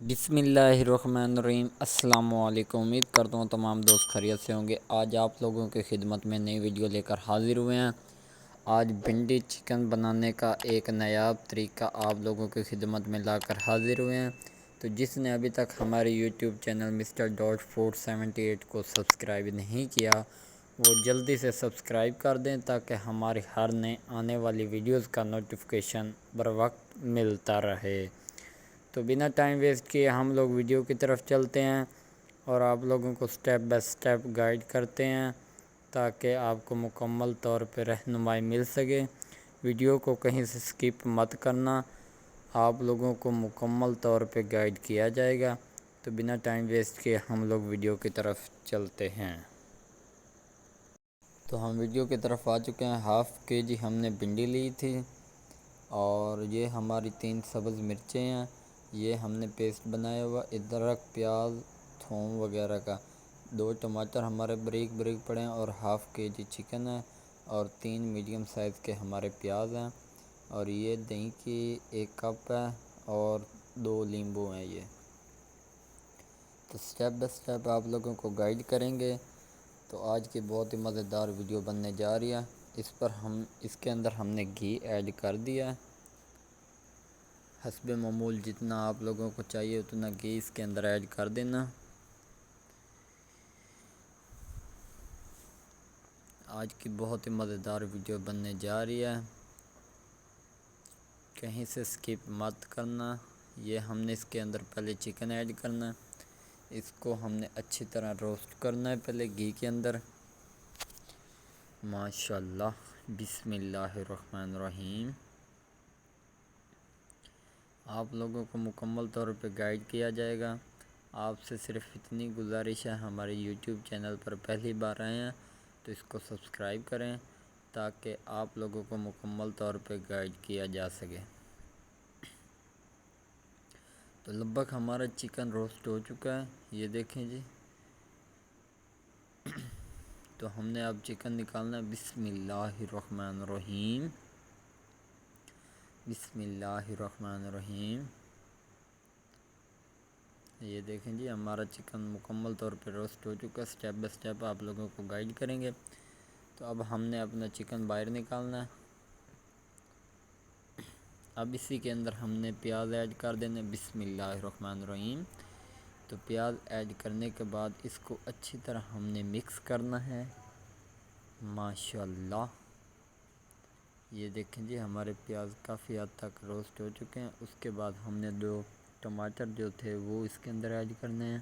بسم اللہ الرحمن الرحیم۔ السلام علیکم، امید کرتا ہوں تمام دوست خیریت سے ہوں گے۔ آج آپ لوگوں کی خدمت میں نئی ویڈیو لے کر حاضر ہوئے ہیں۔ آج بھنڈی چکن بنانے کا ایک نایاب طریقہ آپ لوگوں کی خدمت میں لا کر حاضر ہوئے ہیں۔ تو جس نے ابھی تک ہمارے YouTube channel mister dot food 78 کو سبسکرائب نہیں کیا وہ جلدی سے سبسکرائب کر دیں تاکہ ہماری ہر نئے آنے والی ویڈیوز کا نوٹیفیکیشن بر وقت ملتا رہے۔ تو بنا ٹائم ویسٹ کیے ہم لوگ ویڈیو کی طرف چلتے ہیں اور آپ لوگوں کو سٹیپ بائی سٹیپ گائیڈ کرتے ہیں تاکہ آپ کو مکمل طور پہ رہنمائی مل سکے۔ ویڈیو کو کہیں سے سکپ مت کرنا، آپ لوگوں کو مکمل طور پہ گائیڈ کیا جائے گا۔ تو بنا ٹائم ویسٹ کیے ہم لوگ ویڈیو کی طرف چلتے ہیں۔ تو ہم ویڈیو کی طرف آ چکے ہیں۔ ½ kg ہم نے بھنڈی لی تھی اور یہ ہماری 3 سبز مرچیں ہیں۔ یہ ہم نے پیسٹ بنایا ہوا ادرک، پیاز، تھوم وغیرہ کا۔ 2 ٹماٹر ہمارے بریک پڑے ہیں اور ½ kg چکن ہے اور 3 میڈیم سائز کے ہمارے پیاز ہیں اور یہ دہی کی 1 کپ ہے اور 2 لیمبو ہیں یہ۔ تو سٹیپ بائی سٹیپ آپ لوگوں کو گائیڈ کریں گے۔ تو آج کی بہت ہی مزیدار ویڈیو بننے جا رہی ہے۔ اس کے اندر ہم نے گھی ایڈ کر دیا ہے۔ حسب معمول جتنا آپ لوگوں کو چاہیے اتنا گھی اس کے اندر ایڈ کر دینا۔ آج کی بہت ہی مزیدار ویڈیو بننے جا رہی ہے، کہیں سے سکپ مت کرنا۔ یہ ہم نے اس کے اندر پہلے چکن ایڈ کرنا ہے، اس کو ہم نے اچھی طرح روسٹ کرنا ہے پہلے گھی کے اندر۔ ماشاءاللہ، بسم اللہ الرحمن الرحیم۔ آپ لوگوں کو مکمل طور پہ گائیڈ کیا جائے گا۔ آپ سے صرف اتنی گزارش ہے، ہمارے یوٹیوب چینل پر پہلی بار آئے ہیں تو اس کو سبسکرائب کریں تاکہ آپ لوگوں کو مکمل طور پہ گائیڈ کیا جا سکے۔ تو لگ بھگ ہمارا چکن روسٹ ہو چکا ہے، یہ دیکھیں جی۔ تو ہم نے اب چکن نکالنا ہے۔ بسم اللہ الرحمن الرحیم، بسم اللہ الرحمن الرحیم۔ یہ دیکھیں جی ہمارا چکن مکمل طور پہ روسٹ ہو چکا ہے۔ سٹیپ بائی سٹیپ آپ لوگوں کو گائیڈ کریں گے۔ تو اب ہم نے اپنا چکن باہر نکالنا ہے۔ اب اسی کے اندر ہم نے پیاز ایڈ کر دینا۔ بسم اللہ الرحمن الرحیم۔ تو پیاز ایڈ کرنے کے بعد اس کو اچھی طرح ہم نے مکس کرنا ہے۔ ماشاءاللہ، یہ دیکھیں جی ہمارے پیاز کافی حد تک روسٹ ہو چکے ہیں۔ اس کے بعد ہم نے 2 ٹماٹر جو تھے وہ اس کے اندر ایڈ کرنے ہیں۔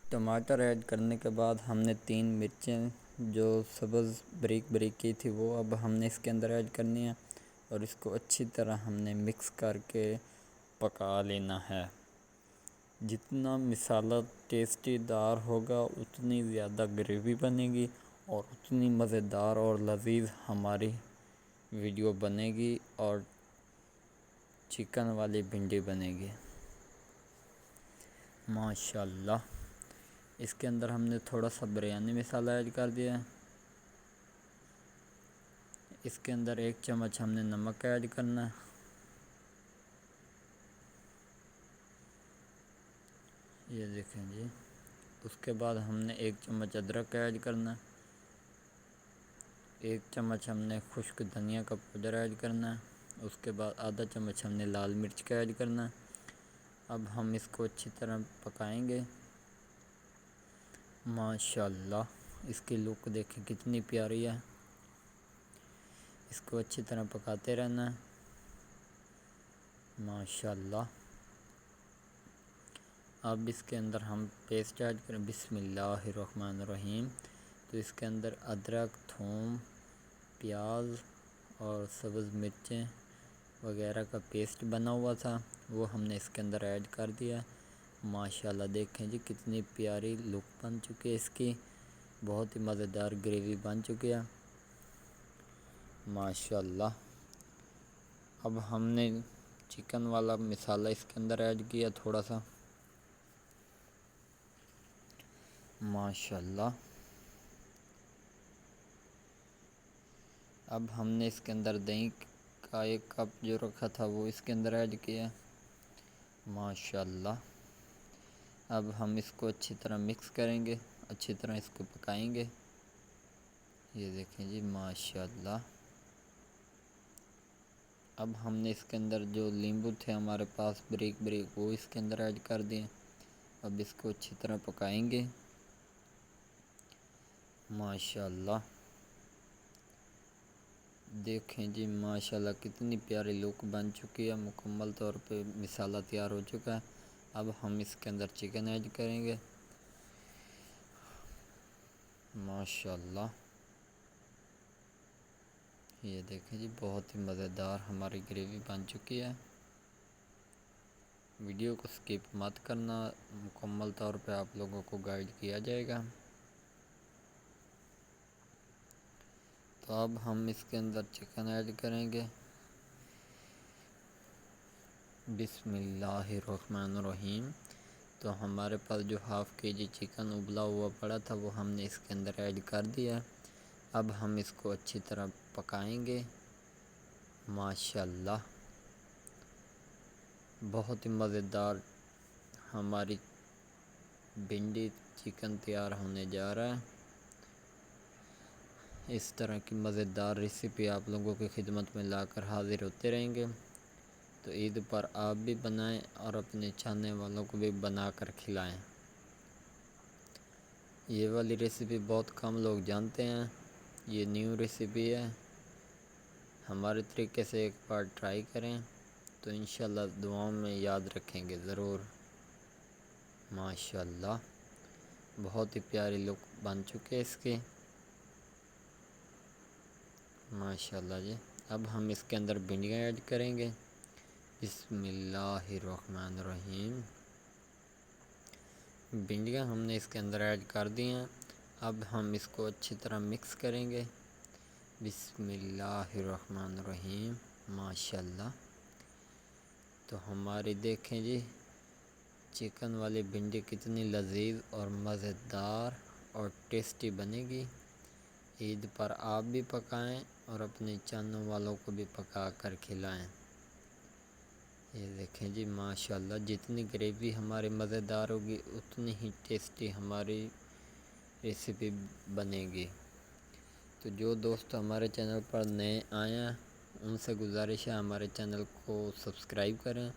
ٹماٹر ایڈ کرنے کے بعد ہم نے 3 مرچیں جو سبز بریک کی تھی وہ اب ہم نے اس کے اندر ایڈ کرنی ہے اور اس کو اچھی طرح ہم نے مکس کر کے پکا لینا ہے۔ جتنا مصالحہ ٹیسٹی دار ہوگا اتنی زیادہ گریوی بنے گی اور اتنی مزیدار اور لذیذ ہماری ویڈیو بنے گی اور چکن والی بھنڈی بنے گی۔ ماشاءاللہ، اس کے اندر ہم نے تھوڑا سا بریانی مسالہ ایڈ کر دیا ہے۔ اس کے اندر 1 چمچ ہم نے نمک ایڈ کرنا ہے۔ یہ دیکھیں جی، اس کے بعد ہم نے 1 چمچ ادرک ایڈ کرنا ہے۔ 1 چمچ ہم نے خشک دھنیا کا پاؤڈر ایڈ کرنا ہے۔ اس کے بعد ½ چمچ ہم نے لال مرچ کا ایڈ کرنا ہے۔ اب ہم اس کو اچھی طرح پکائیں گے۔ ماشاءاللہ، اس کی لک دیکھیں کتنی پیاری ہے۔ اس کو اچھی طرح پکاتے رہنا ہے۔ ماشاءاللہ، اب اس کے اندر ہم پیسٹ ایڈ کریں۔ بسم اللہ الرحمن الرحیم۔ تو اس کے اندر ادرک، تھوم، پیاز اور سبز مرچیں وغیرہ کا پیسٹ بنا ہوا تھا وہ ہم نے اس کے اندر ایڈ کر دیا۔ ماشاءاللہ، دیکھیں جی کتنی پیاری لک بن چکی ہے اس کی، بہت ہی مزیدار گریوی بن چکی ہے۔ ماشاءاللہ، اب ہم نے چکن والا مسالہ اس کے اندر ایڈ کیا تھوڑا سا۔ ماشاءاللہ، اب ہم نے اس کے اندر دہی کا 1 کپ جو رکھا تھا وہ اس کے اندر ایڈ کیا۔ ماشاءاللہ۔ اب ہم اس کو اچھی طرح مکس کریں گے، اچھی طرح اس کو پکائیں گے۔ یہ دیکھیں جی ماشاءاللہ۔ اب ہم نے اس کے اندر جو لیمبو تھے ہمارے پاس بریک وہ اس کے اندر ایڈ کر دیں۔ اب اس کو اچھی طرح پکائیں گے۔ ماشاءاللہ دیکھیں جی ماشاءاللہ کتنی پیاری لک بن چکی ہے، مکمل طور پہ مسالہ تیار ہو چکا ہے۔ اب ہم اس کے اندر چکن ایڈ کریں گے۔ ماشاءاللہ یہ دیکھیں جی بہت ہی مزیدار ہماری گریوی بن چکی ہے۔ ویڈیو کو سکپ مت کرنا، مکمل طور پہ آپ لوگوں کو گائیڈ کیا جائے گا۔ تو اب ہم اس کے اندر چکن ایڈ کریں گے۔ بسم اللہ الرحمن الرحیم۔ تو ہمارے پاس جو ½ kg چکن ابلا ہوا پڑا تھا وہ ہم نے اس کے اندر ایڈ کر دیا۔ اب ہم اس کو اچھی طرح پکائیں گے۔ ماشاءاللہ بہت ہی مزیدار ہماری بھنڈی چکن تیار ہونے جا رہا ہے۔ اس طرح کی مزیدار ریسیپی آپ لوگوں کی خدمت میں لا کر حاضر ہوتے رہیں گے۔ تو عید پر آپ بھی بنائیں اور اپنے چاہنے والوں کو بھی بنا کر کھلائیں۔ یہ والی ریسیپی بہت کم لوگ جانتے ہیں، یہ نیو ریسیپی ہے۔ ہمارے طریقے سے ایک بار ٹرائی کریں تو انشاءاللہ دعاؤں میں یاد رکھیں گے ضرور۔ ماشاءاللہ بہت ہی پیاری لک بن چکے اس کی۔ ماشاءاللہ جی اب ہم اس کے اندر بھنڈیاں ایڈ کریں گے۔ بسم اللہ الرحمن الرحیم۔ بھنڈیاں ہم نے اس کے اندر ایڈ کر دی ہیں۔ اب ہم اس کو اچھی طرح مکس کریں گے۔ بسم اللہ الرحمن الرحیم۔ ماشاءاللہ تو ہماری دیکھیں جی چکن والی بھنڈی کتنی لذیذ اور مزیدار اور ٹیسٹی بنے گی۔ عید پر آپ بھی پکائیں اور اپنے چاہنے والوں کو بھی پکا کر کھلائیں۔ یہ دیکھیں جی ماشاءاللہ جتنی گریوی ہماری مزیدار ہوگی اتنی ہی ٹیسٹی ہماری ریسیپی بنے گی۔ تو جو دوست ہمارے چینل پر نئے آئے ہیں ان سے گزارش ہے ہمارے چینل کو سبسکرائب کریں،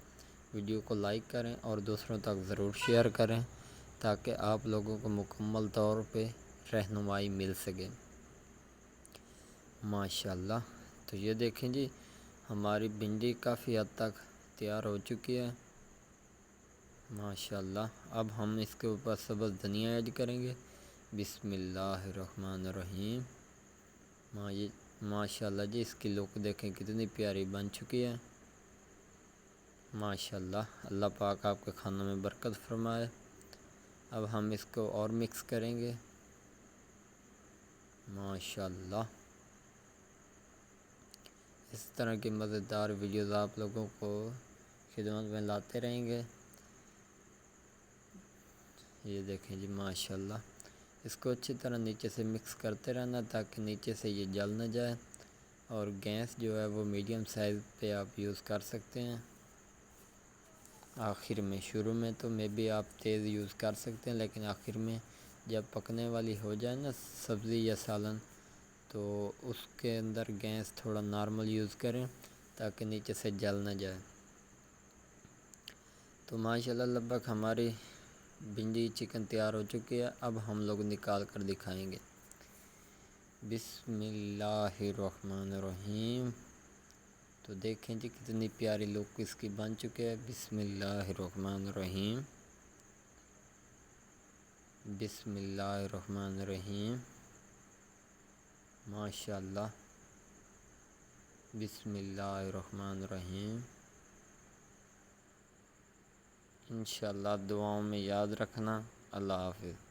ویڈیو کو لائک کریں اور دوسروں تک ضرور شیئر کریں تاکہ آپ لوگوں کو مکمل طور پہ رہنمائی مل سکے۔ ماشاءاللہ تو یہ دیکھیں جی ہماری بھنڈی کافی حد تک تیار ہو چکی ہے۔ ماشاءاللہ اب ہم اس کے اوپر سبز دھنیا ایڈ کریں گے۔ بسم اللہ الرحمن الرحیم۔ ماشاءاللہ جی اس کی لک دیکھیں کتنی پیاری بن چکی ہے۔ ماشاءاللہ اللہ پاک آپ کے کھانوں میں برکت فرمائے۔ اب ہم اس کو اور مکس کریں گے۔ ماشاءاللہ اس طرح کی مزیدار ویڈیوز آپ لوگوں کو خدمت میں لاتے رہیں گے۔ یہ دیکھیں جی ماشاءاللہ اس کو اچھی طرح نیچے سے مکس کرتے رہنا تاکہ نیچے سے یہ جل نہ جائے، اور گیس جو ہے وہ میڈیم سائز پہ آپ یوز کر سکتے ہیں۔ آخر میں شروع میں تو بھی آپ تیز یوز کر سکتے ہیں، لیکن آخر میں جب پکنے والی ہو جائے نا سبزی یا سالن تو اس کے اندر گیس تھوڑا نارمل یوز کریں تاکہ نیچے سے جل نہ جائے۔ تو ماشاءاللہ لگ بھگ ہماری بھنڈی چکن تیار ہو چکی ہے۔ اب ہم لوگ نکال کر دکھائیں گے۔ بسم اللہ الرحمن الرحیم۔ تو دیکھیں جی کتنی پیاری لک اس کی بن چکے ہے۔ بسم اللہ الرحمن الرحیم۔ بسم اللہ الرحمن الرحیم۔ ماشاءاللہ بسم اللہ الرحمن الرحیم۔ انشاءاللہ دعاؤں میں یاد رکھنا۔ اللہ حافظ۔